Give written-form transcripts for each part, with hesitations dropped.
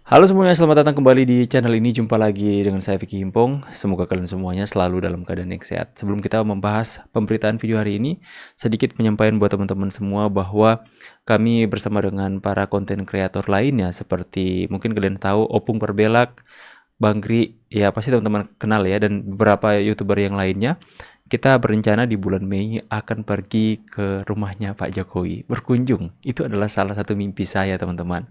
Halo semuanya, selamat datang kembali di channel ini. Jumpa lagi dengan saya Vicky Himpong. Semoga kalian semuanya selalu dalam keadaan yang sehat. Sebelum kita membahas pemberitaan video hari ini, sedikit penyampaian buat teman-teman semua bahwa kami bersama dengan para konten kreator lainnya seperti mungkin kalian tahu Opung Perbelak, Bangri, ya pasti teman-teman kenal ya, dan beberapa YouTuber yang lainnya. Kita berencana di bulan Mei akan pergi ke rumahnya Pak Jokowi, berkunjung. Itu adalah salah satu mimpi saya, teman-teman.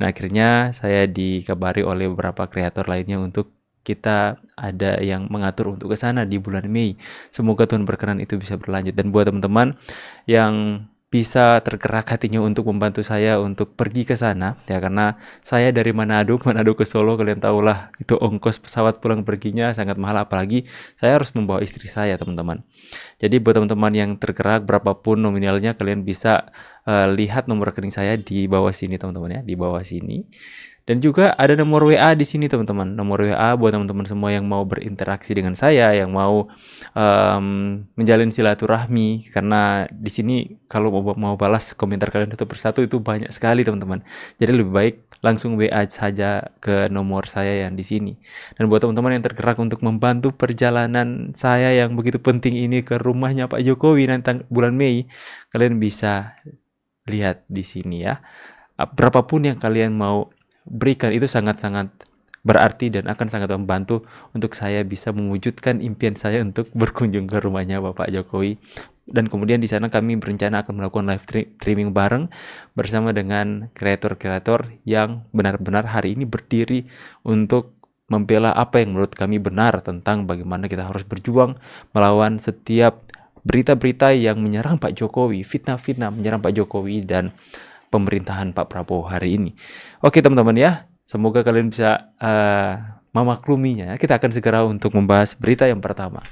Nah, akhirnya saya dikabari oleh beberapa kreator lainnya untuk kita ada yang mengatur untuk ke sana di bulan Mei. Semoga Tuhan berkenan itu bisa berlanjut. Dan buat teman-teman yang bisa tergerak hatinya untuk membantu saya untuk pergi ke sana, ya karena saya dari Manado ke Solo, kalian tahulah itu ongkos pesawat pulang perginya sangat mahal, apalagi saya harus membawa istri saya, teman-teman. Jadi buat teman-teman yang tergerak berapapun nominalnya, kalian bisa lihat nomor rekening saya di bawah sini, teman-teman ya, di bawah sini. Dan juga ada nomor WA di sini, teman-teman. Nomor WA buat teman-teman semua yang mau berinteraksi dengan saya, yang mau menjalin silaturahmi. Karena di sini kalau mau balas komentar kalian satu persatu itu banyak sekali, teman-teman. Jadi lebih baik langsung WA saja ke nomor saya yang di sini. Dan buat teman-teman yang tergerak untuk membantu perjalanan saya yang begitu penting ini ke rumahnya Pak Jokowi nanti bulan Mei, kalian bisa lihat di sini ya. Berapapun yang kalian mau berikan itu sangat-sangat berarti dan akan sangat membantu untuk saya bisa mewujudkan impian saya untuk berkunjung ke rumahnya Bapak Jokowi. Dan kemudian di sana kami berencana akan melakukan live streaming bareng bersama dengan kreator-kreator yang benar-benar hari ini berdiri untuk membela apa yang menurut kami benar tentang bagaimana kita harus berjuang melawan setiap berita-berita yang menyerang Pak Jokowi, fitnah-fitnah menyerang Pak Jokowi dan pemerintahan Pak Prabowo hari ini. Oke teman-teman ya, semoga kalian bisa memakluminya. Kita akan segera untuk membahas berita yang pertama.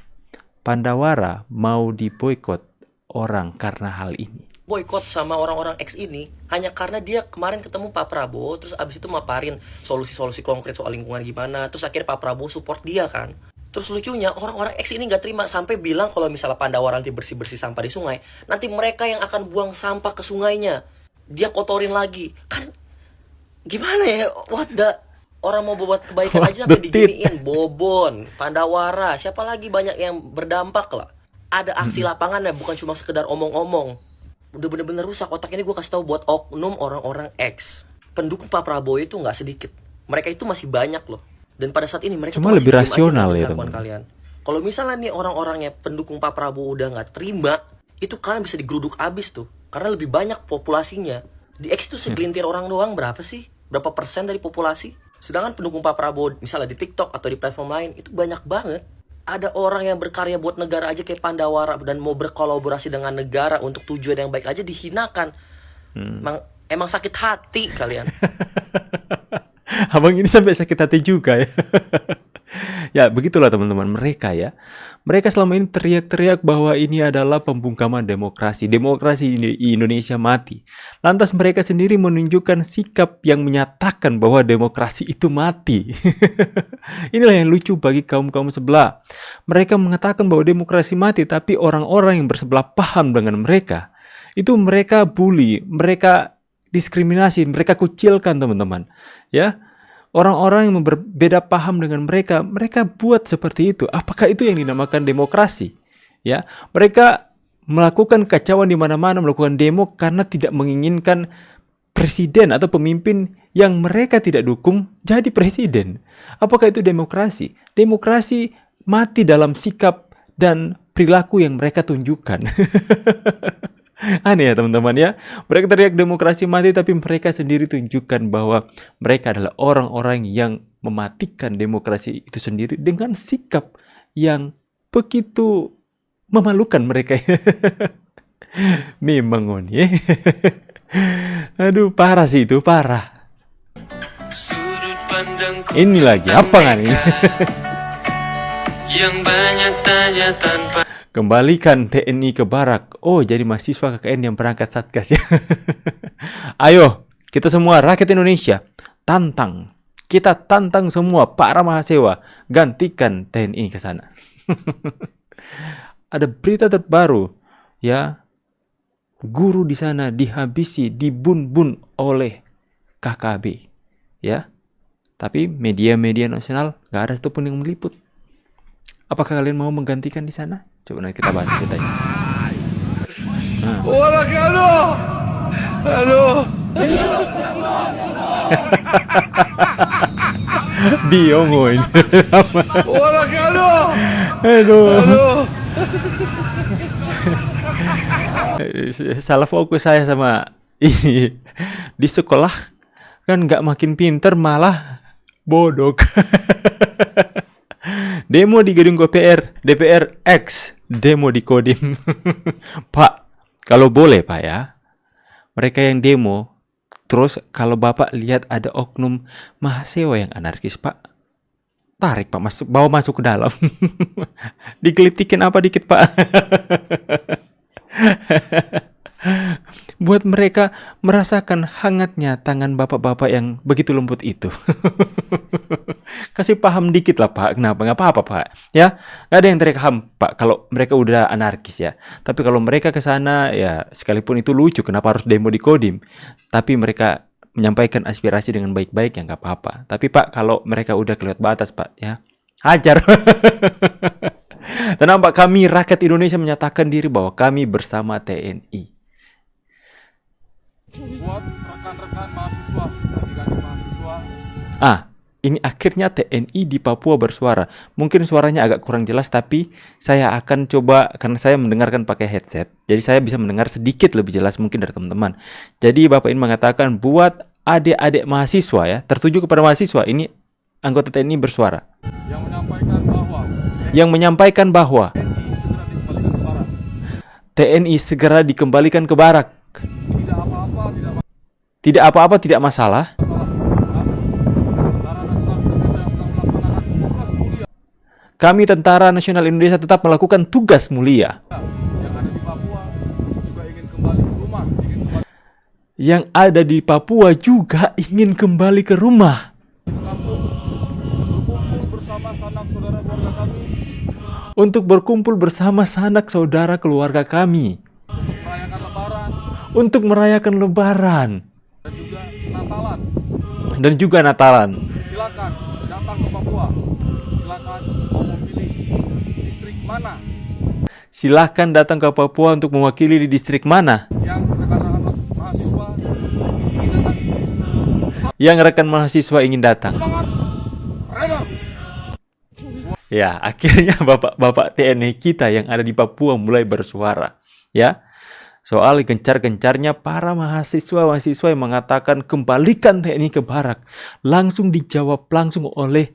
Pandawara mau diboikot orang karena hal ini. Boykot sama orang-orang X ini hanya karena dia kemarin ketemu Pak Prabowo, terus abis itu maparin solusi-solusi konkret soal lingkungan gimana, terus akhirnya Pak Prabowo support dia kan. Terus lucunya orang-orang X ini nggak terima sampai bilang kalau misalnya Pandawara nanti bersih-bersih sampah di sungai, nanti mereka yang akan buang sampah ke sungainya, dia kotorin lagi. Kan gimana ya, orang mau buat kebaikan aja sampai diginiin. Bobon, Pandawara, siapa lagi banyak yang berdampak lah. Ada aksi lapangan ya, bukan cuma sekedar omong-omong. Udah bener-bener rusak otak ini. Gue kasih tahu buat oknum orang-orang X, pendukung Pak Prabowo itu nggak sedikit, mereka itu masih banyak loh. Dan pada saat ini mereka Cuma tuh masih lebih diem aja rasional ngeliatin ya kelakuan teman. kalian. Kalau misalnya nih orang-orangnya pendukung Pak Prabowo udah nggak terima, itu kalian bisa digeruduk abis tuh, karena lebih banyak populasinya. Di X tuh segelintir orang doang, berapa sih? Berapa persen dari populasi? Sedangkan pendukung Pak Prabowo misalnya di TikTok atau di platform lain itu banyak banget. Ada orang yang berkarya buat negara aja kayak Pandawara dan mau berkolaborasi dengan negara untuk tujuan yang baik aja dihinakan. Emang sakit hati kalian. Abang ini sampai sakit hati juga ya. Ya, begitulah teman-teman, mereka ya. Mereka selama ini teriak-teriak bahwa ini adalah pembungkaman demokrasi. Demokrasi di Indonesia mati. Lantas mereka sendiri menunjukkan sikap yang menyatakan bahwa demokrasi itu mati. Inilah yang lucu bagi kaum-kaum sebelah. Mereka mengatakan bahwa demokrasi mati, tapi orang-orang yang bersebelah paham dengan mereka, itu mereka bully, mereka diskriminasi, mereka kucilkan, teman-teman. Ya, orang-orang yang berbeda paham dengan mereka, mereka buat seperti itu. Apakah itu yang dinamakan demokrasi? Ya, mereka melakukan kacauan di mana-mana, melakukan demo karena tidak menginginkan presiden atau pemimpin yang mereka tidak dukung jadi presiden. Apakah itu demokrasi? Demokrasi mati dalam sikap dan perilaku yang mereka tunjukkan. Aneh ya teman-teman ya. Mereka teriak demokrasi mati, tapi mereka sendiri tunjukkan bahwa mereka adalah orang-orang yang mematikan demokrasi itu sendiri dengan sikap yang begitu memalukan mereka. Memang on ya. Aduh, parah sih itu, parah. Ini lagi apa nggak nih? Yang banyak tanya tanpa. Kembalikan TNI ke barak. Oh, jadi mahasiswa KKN yang berangkat Satgas ya. Ayo, kita semua rakyat Indonesia tantang. Kita tantang semua para mahasiswa, gantikan TNI ke sana. Ada berita terbaru ya. Guru di sana dihabisi, dibun-bun oleh KKB. Ya. Tapi media-media nasional nggak ada satupun yang meliput. Apakah kalian mau menggantikan di sana? Coba nanti kita bahas ceritanya. Nah. Biongo ini. Aduh. Salah fokus saya sama ini. Di sekolah kan nggak makin pinter, malah bodoh. Demo di gedung DPR X, demo di Kodim. Pak, kalau boleh Pak ya, mereka yang demo, terus kalau Bapak lihat ada oknum mahasiswa yang anarkis Pak, tarik Pak, bawa masuk ke dalam. Digelitikin apa dikit Pak. Buat mereka merasakan hangatnya tangan bapak-bapak yang begitu lembut itu. Kasih paham dikit lah Pak, kenapa? Nggak apa-apa Pak, ya. Nggak ada yang terpaham Pak kalau mereka udah anarkis ya. Tapi kalau mereka ke sana ya, sekalipun itu lucu, kenapa harus demo di Kodim? Tapi mereka menyampaikan aspirasi dengan baik-baik ya nggak apa-apa. Tapi Pak, kalau mereka udah kelewat batas Pak, ya hajar. Tenang Pak, kami rakyat Indonesia menyatakan diri bahwa kami bersama TNI. Buat rekan-rekan mahasiswa, adik-adik mahasiswa. Ini akhirnya TNI di Papua bersuara. Mungkin suaranya agak kurang jelas, tapi saya akan coba, karena saya mendengarkan pakai headset, jadi saya bisa mendengar sedikit lebih jelas mungkin dari teman-teman. Jadi Bapak ini mengatakan buat adik-adik mahasiswa ya, tertuju kepada mahasiswa, ini anggota TNI bersuara. Yang menyampaikan bahwa TNI segera dikembalikan ke barak. Tidak apa-apa, tidak masalah. Kami Tentara Nasional Indonesia tetap melakukan tugas mulia. Yang ada di Papua juga ingin kembali ke rumah. Untuk berkumpul bersama sanak saudara keluarga kami. Untuk merayakan Lebaran. Dan juga Natalan. Silakan datang ke Papua. Silakan mau memilih distrik mana. Silakan datang ke Papua untuk mewakili di distrik mana. Yang rekan mahasiswa ingin datang. Semangat. Reda. Ya, akhirnya bapak-bapak TNI kita yang ada di Papua mulai bersuara. Ya. Soal gencar-gencarnya para mahasiswa yang mengatakan kembalikan TNI ke barak. Langsung dijawab langsung oleh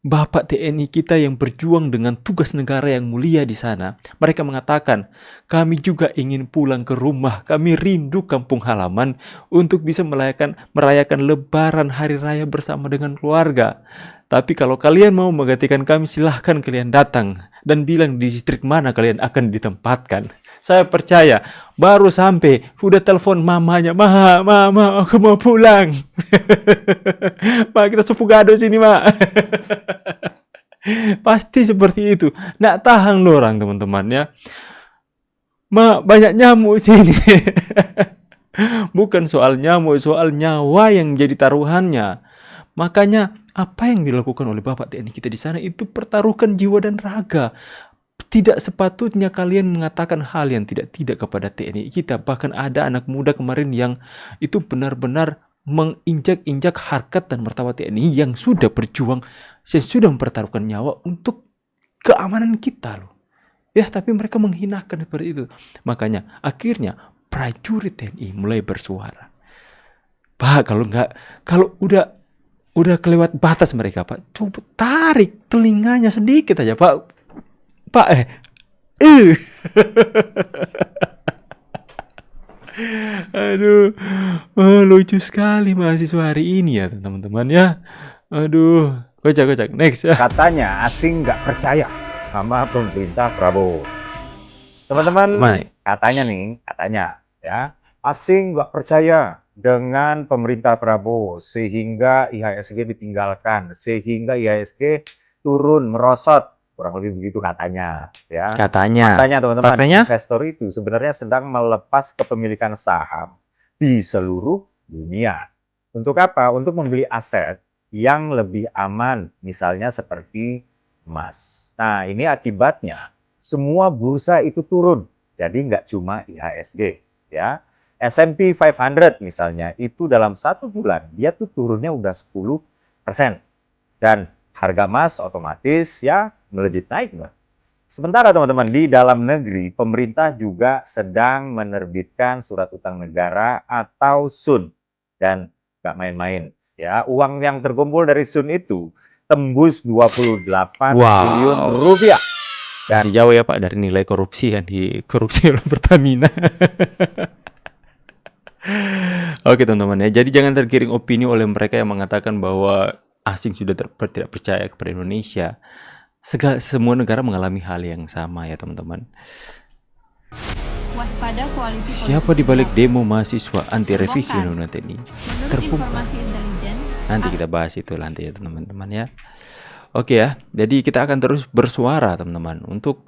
Bapak TNI kita yang berjuang dengan tugas negara yang mulia di sana. Mereka mengatakan, kami juga ingin pulang ke rumah. Kami rindu kampung halaman untuk bisa merayakan Lebaran Hari Raya bersama dengan keluarga. Tapi kalau kalian mau menggantikan kami, silahkan kalian datang dan bilang di distrik mana kalian akan ditempatkan. Saya percaya, baru sampai, udah telepon mamanya, Mama, aku mau pulang. Ma, kita sufugado sini, Ma. Pasti seperti itu. Nggak tahan loh orang, teman-teman, ya. Ma, banyak nyamuk sini. Bukan soal nyamuk, soal nyawa yang jadi taruhannya. Makanya, apa yang dilakukan oleh Bapak TNI kita di sana itu pertaruhkan jiwa dan raga. Tidak sepatutnya kalian mengatakan hal yang tidak kepada TNI kita. Bahkan ada anak muda kemarin yang itu benar-benar menginjak-injak harkat dan martabat TNI yang sudah berjuang, sudah mempertaruhkan nyawa untuk keamanan kita loh. Ya, tapi mereka menghinakan seperti itu. Makanya akhirnya prajurit TNI mulai bersuara. Pak, kalau udah kelewat batas mereka, Pak, coba tarik telinganya sedikit aja, Pak. Aduh, lucu sekali mahasiswa hari ini ya teman-teman ya. Aduh, kocak. Next ya. Katanya asing nggak percaya sama pemerintah Prabowo. Teman-teman, katanya ya, asing nggak percaya dengan pemerintah Prabowo sehingga IHSG ditinggalkan, sehingga IHSG turun merosot. Kurang lebih begitu katanya, ya. Katanya teman-teman, investor itu sebenarnya sedang melepas kepemilikan saham di seluruh dunia. Untuk apa? Untuk membeli aset yang lebih aman, misalnya seperti emas. Nah, ini akibatnya semua bursa itu turun. Jadi nggak cuma IHSG, ya. S&P 500 misalnya, itu dalam 1 bulan, dia tuh turunnya udah 10%. Dan harga emas otomatis ya melejit naik, Mbak. Sementara teman-teman, di dalam negeri, pemerintah juga sedang menerbitkan surat utang negara atau SUN. Dan nggak main-main. Ya, uang yang terkumpul dari SUN itu tembus 28 triliun rupiah. Masih jauh ya Pak dari nilai korupsi kan di korupsi oleh Pertamina. Oke teman-teman ya, jadi jangan tergiring opini oleh mereka yang mengatakan bahwa asing sudah tidak percaya kepada Indonesia. Semua negara mengalami hal yang sama ya teman-teman. Waspada koalisi Siapa di balik demo mahasiswa anti revisi Undang-Undang TNI? Terbuka. Informasi intelijen, Nanti kita bahas itu nanti ya teman-teman ya. Oke ya, jadi kita akan terus bersuara teman-teman untuk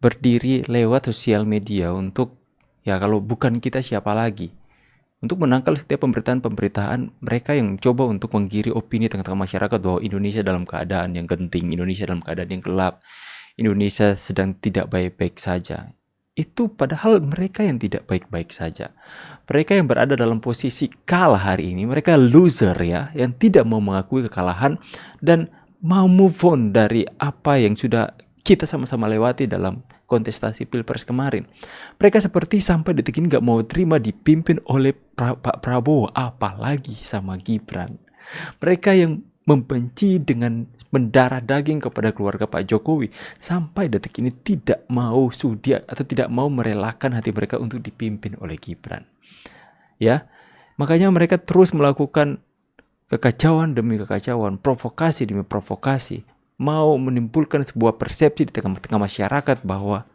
berdiri lewat sosial media untuk ya kalau bukan kita siapa lagi. Untuk menangkal setiap pemberitaan-pemberitaan mereka yang coba untuk menggiring opini tengah-tengah masyarakat bahwa Indonesia dalam keadaan yang genting, Indonesia dalam keadaan yang gelap, Indonesia sedang tidak baik-baik saja. Itu padahal mereka yang tidak baik-baik saja. Mereka yang berada dalam posisi kalah hari ini, mereka loser ya, yang tidak mau mengakui kekalahan dan mau move on dari apa yang sudah kita sama-sama lewati dalam kontestasi Pilpres kemarin. Mereka seperti sampai detik ini gak mau terima dipimpin oleh Pak Prabowo, apalagi sama Gibran. Mereka yang membenci dengan mendarah daging kepada keluarga Pak Jokowi sampai detik ini tidak mau sudi atau tidak mau merelakan hati mereka untuk dipimpin oleh Gibran. Ya, makanya mereka terus melakukan kekacauan demi kekacauan, provokasi demi provokasi, mau menimbulkan sebuah persepsi di tengah-tengah masyarakat bahwa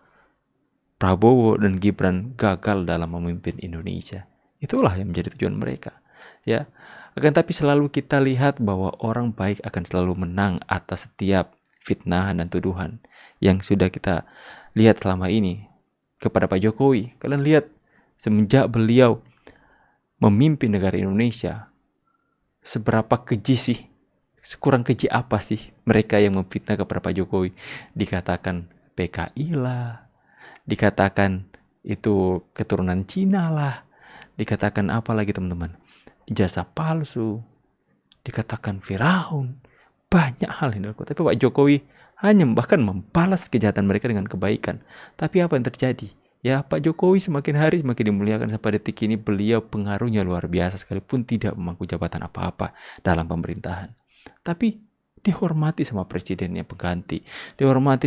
Prabowo dan Gibran gagal dalam memimpin Indonesia. Itulah yang menjadi tujuan mereka. Ya, akan tapi selalu kita lihat bahwa orang baik akan selalu menang atas setiap fitnahan dan tuduhan yang sudah kita lihat selama ini kepada Pak Jokowi. Kalian lihat semenjak beliau memimpin negara Indonesia, seberapa keji sih, sekurang keji apa sih mereka yang memfitnah kepada Pak Jokowi. Dikatakan PKI lah, dikatakan itu keturunan Cina lah, dikatakan apa lagi teman-teman, ijazah palsu, dikatakan Firaun, banyak hal yang dilakukan. Tapi Pak Jokowi hanya bahkan membalas kejahatan mereka dengan kebaikan. Tapi apa yang terjadi? Ya, Pak Jokowi semakin hari semakin dimuliakan sampai detik ini. Beliau pengaruhnya luar biasa sekalipun tidak memangku jabatan apa-apa dalam pemerintahan. Tapi dihormati sama presidennya pengganti, dihormati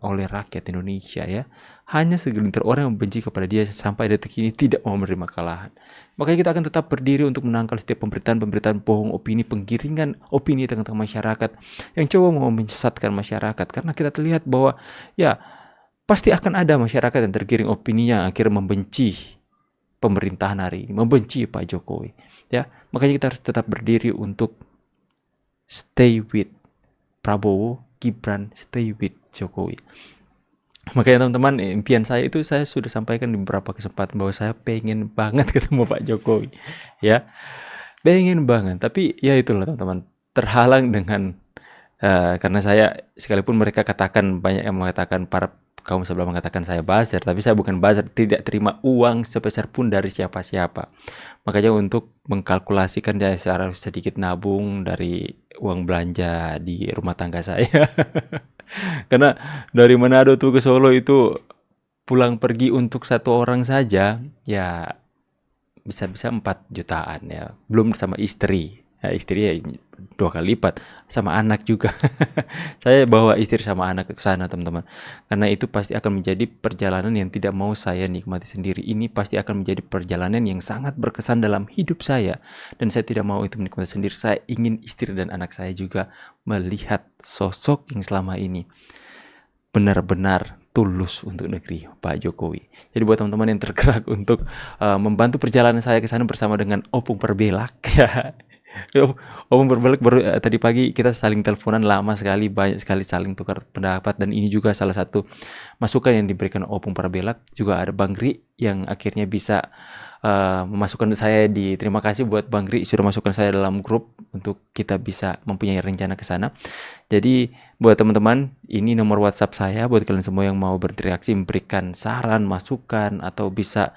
oleh rakyat Indonesia ya. Hanya segelintir orang yang membenci kepada dia sampai detik ini tidak mau menerima kekalahan. Makanya kita akan tetap berdiri untuk menangkal setiap pemberitaan-pemberitaan bohong, opini, penggiringan opini tengah-tengah masyarakat yang coba mau menyesatkan masyarakat. Karena kita terlihat bahwa ya pasti akan ada masyarakat yang tergiring opininya akhirnya membenci pemerintahan hari ini, membenci Pak Jokowi. Ya, makanya kita harus tetap berdiri untuk stay with Prabowo, Gibran, stay with Jokowi. Makanya teman-teman, impian saya itu saya sudah sampaikan di beberapa kesempatan bahwa saya pengen banget ketemu Pak Jokowi. Ya, pengen banget. Tapi ya itulah teman-teman, terhalang dengan karena saya sekalipun mereka katakan, banyak yang mengatakan, para kaum sebelah mengatakan saya buzzer, tapi saya bukan buzzer, tidak terima uang sebesar pun dari siapa-siapa. Makanya untuk mengkalkulasikan saya harus sedikit nabung dari uang belanja di rumah tangga saya. Karena dari Manado tuh ke Solo itu pulang pergi untuk satu orang saja ya bisa-bisa 4 jutaan ya. Belum sama istri. Ya, istri ya 2 kali lipat, sama anak juga. Saya bawa istri sama anak ke sana teman-teman. Karena itu pasti akan menjadi perjalanan yang tidak mau saya nikmati sendiri. Ini pasti akan menjadi perjalanan yang sangat berkesan dalam hidup saya. Dan saya tidak mau itu menikmati sendiri. Saya ingin istri dan anak saya juga melihat sosok yang selama ini benar-benar tulus untuk negeri, Pak Jokowi. Jadi buat teman-teman yang tergerak untuk membantu perjalanan saya ke sana bersama dengan Opung Perbelak ya. Opung Perbelak baru tadi pagi kita saling teleponan lama sekali, banyak sekali saling tukar pendapat, dan ini juga salah satu masukan yang diberikan Opung Perbelak. Juga ada Bang Ri yang akhirnya bisa memasukkan saya di, terima kasih buat Bang Ri sudah masukkan saya dalam grup untuk kita bisa mempunyai rencana ke sana. Jadi buat teman-teman, ini nomor WhatsApp saya buat kalian semua yang mau berinteraksi, memberikan saran, masukan, atau bisa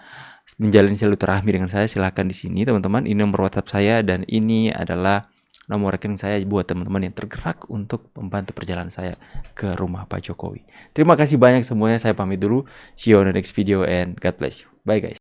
menjalin silaturahmi dengan saya, silahkan di sini teman-teman. Ini nomor WhatsApp saya dan ini adalah nomor rekening saya buat teman-teman yang tergerak untuk membantu perjalanan saya ke rumah Pak Jokowi. Terima kasih banyak semuanya, saya pamit dulu. See you on the next video and God bless you. Bye guys.